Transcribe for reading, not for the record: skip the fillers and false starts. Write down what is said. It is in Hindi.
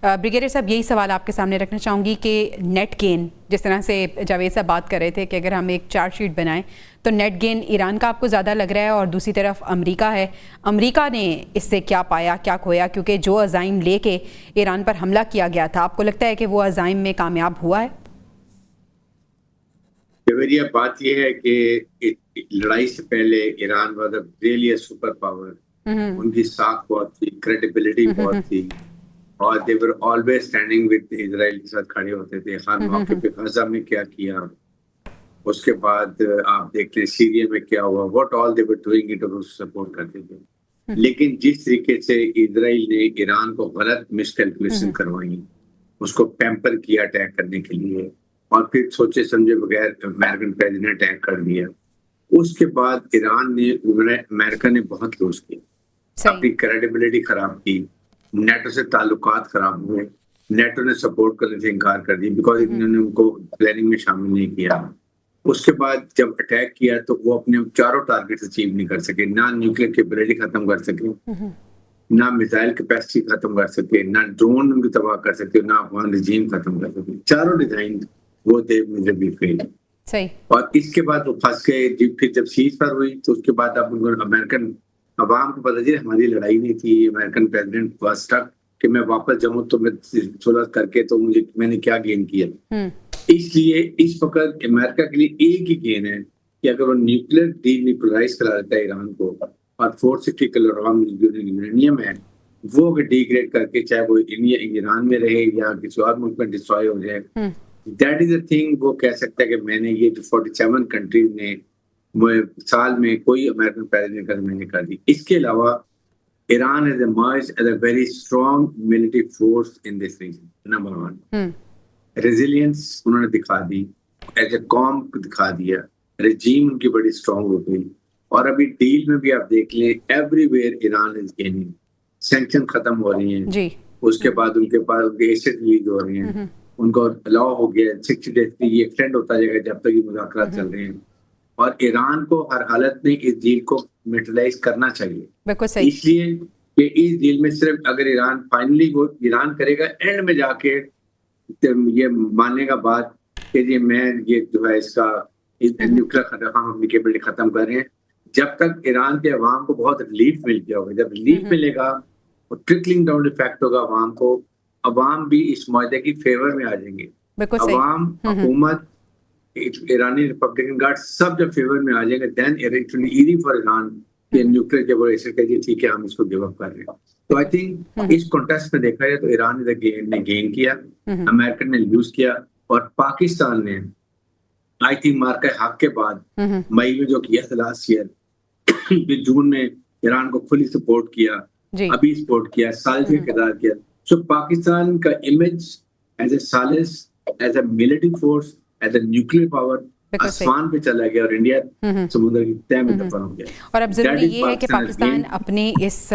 ब्रिगेडियर साहब, यही सवाल आपके सामने रखना चाहूँगी कि नेट गेन, जिस तरह से जावेद साहब बात कर रहे थे कि अगर हम एक चार्जशीट बनाएं तो नेट गेन ईरान का आपको ज़्यादा लग रहा है और दूसरी तरफ अमेरिका है। अमेरिका ने इससे क्या पाया, क्या खोया? क्योंकि जो अज़ाइम लेके ईरान पर हमला किया गया था, आपको लगता है कि वो अज़ाइम में कामयाब हुआ है? बात यह है कि लड़ाई से पहले Iran was really a super power. उनकी साख बहुत थी, क्रेडिबिलिटी बहुत थी, और they were always standing with Israel के साथ खड़े होते थे। हर मौके पे गजा में क्या किया, उसके बाद आप देख लें सीरिया में क्या हुआ, what all they were doing it, और सपोर्ट करते थे। लेकिन जिस तरीके से इजराइल ने ईरान को गलत मिसकैलकुलेशन करवाई, उसको पैम्पर किया अटैक करने के लिए, और फिर सोचे समझे बगैर अमेरिकन प्रेसिडेंट अटैक कर दिया, उसके बाद ईरान ने अमेरिका ने बहुत लूज किया, अपनी क्रेडिबिलिटी खराब की, नेटो से ताल्लुकात खराब हुए, नेटो ने सपोर्ट करने से इनकार कर दी बिकॉज इन्होंने उनको प्लानिंग में शामिल नहीं किया। उसके बाद जब अटैक किया तो वो अपने चारों टारगेट अचीव नहीं कर सके, ना न्यूक्लियर कैपेबिलिटी खत्म कर सके, ना मिसाइल कैपेसिटी खत्म कर सके, ना ड्रोन उनकी तबाह कर सके, ना अफगान रिजीम खत्म कर सके। चारों डिजाइन वो थे मुझे भी फेल। सही। और इसके बाद वो फंस गए। फिर जब सीज पर हुई तो उसके बाद अब उनको अमेरिकन अवाम को पता चला हमारी लड़ाई नहीं थी। अमेरिकन प्रेसिडेंट वाज स्टक कि मैं वापस जाऊं तो मैं सुलह करके तो मैंने क्या गेन किया। इसलिए इस वक्त अमेरिका के लिए एक ही गेन है कि अगर वो न्यूक्लियर डीन्यूक्लियराइज करा देता है ईरान को, और 460 किलोग्राम यूरेनियम है वो अगर डिग्रेड करके, चाहे वो ईरान में रहे या किसी और मुल्क में डिस्ट्रॉय हो जाए, दैट इज अ थिंग। वो कह सकता है कि मैंने ये जो 47 कंट्रीज ने साल में कोई अमेरिकन प्रेसिडेंट का मैंने कर दी। इसके अलावा Iran has emerged as a very strong military force in this region. Number 1, resilience उन्होंने दिखा दी, एज ए कॉम दिखा दिया, रेजीम उनकी बड़ी स्ट्रांग हो गई। और अभी डील में भी आप देख लें, everywhere Iran is gaining, sanction खत्म हो रही हैं जी। उसके बाद उनके पास उनके एसेट रिलीज हो रहे हैं, उनको अलाउ हो गया 60 डेज की, ये एक्सटेंड होता जाएगा जब तक ये मुज़ाकरात चल रहे हैं। और ईरान को हर हालत में इस डील को मेटलाइज करना चाहिए, इसलिए कि इस डील में सिर्फ अगर ईरान फाइनली वो ईरान करेगा एंड में जाके ये मानने का बात कि जी मैं ये जो है इसका न्यूक्लियर हम अपनी कैपेबिलिटी खत्म कर रहे हैं, जब तक ईरान के अवाम को बहुत रिलीफ मिल गया होगा। जब रिलीफ मिलेगा और ट्रिकलिंग डाउन इफेक्ट होगा अवाम को, अवाम भी इस मुआहदे की फेवर में आ जाएंगे। अवाम, हुकूमत, ईरानी रिपब्लिकन गार्ड सब जब फेवर में आ जाएंगे, then it will be easy for Iran कि न्यूक्लियर के वो ऐसे कहिए ठीक है हम इसको गिव अप कर रहे हैं। तो आई थिंक इस कॉन्टेस्ट में देखा जाए तो ईरान ने गेन किया, अमेरिकन ने लूज किया, और पाकिस्तान ने आई थिंक मार्का हक के बाद मई में जो किया था लास्ट ईयर, जून में ईरान को खुली सपोर्ट किया, अभी सपोर्ट किया, साजिश का किरदार किया। सो पाकिस्तान का इमेज एज ए सालिस, as a military force, as a nuclear power आसमान पे चला गया, और इंडिया समुद्र की तह में दफन हो गया। और अब जरूरी ये है कि पाकिस्तान अपने इस